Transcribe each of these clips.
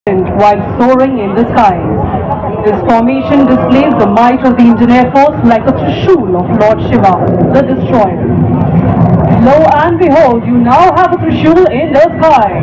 while soaring in the skies. This formation displays the might of the Indian Air Force like a Trishul of Lord Shiva, the destroyer. Lo and behold, you now have a Trishul in the sky.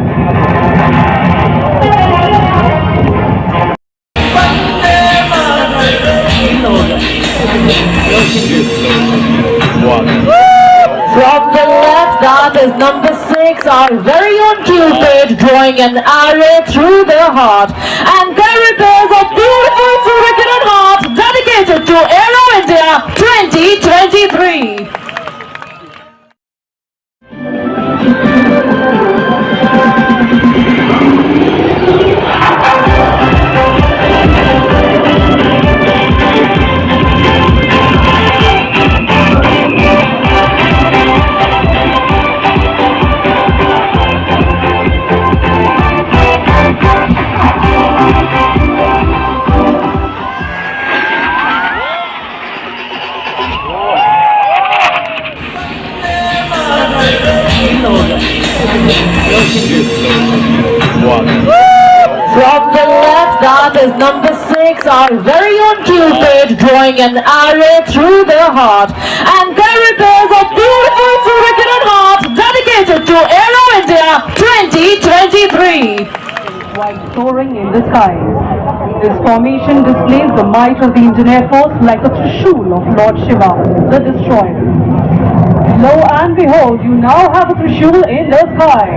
From the left, that is number 6, our very own Cupid, drawing an arrow through the heart. And there it is, a beautiful Surikatan heart dedicated to Aero India 2023. From the left, that is number 6, our very own Cupid, drawing an arrow through the heart. And there it is, a beautiful Surikatan heart dedicated to Aero India 2023. While soaring in the skies. This formation displays the might of the Indian Air Force like a Trishul of Lord Shiva, the destroyer. Lo and behold, you now have a Trishul in the sky.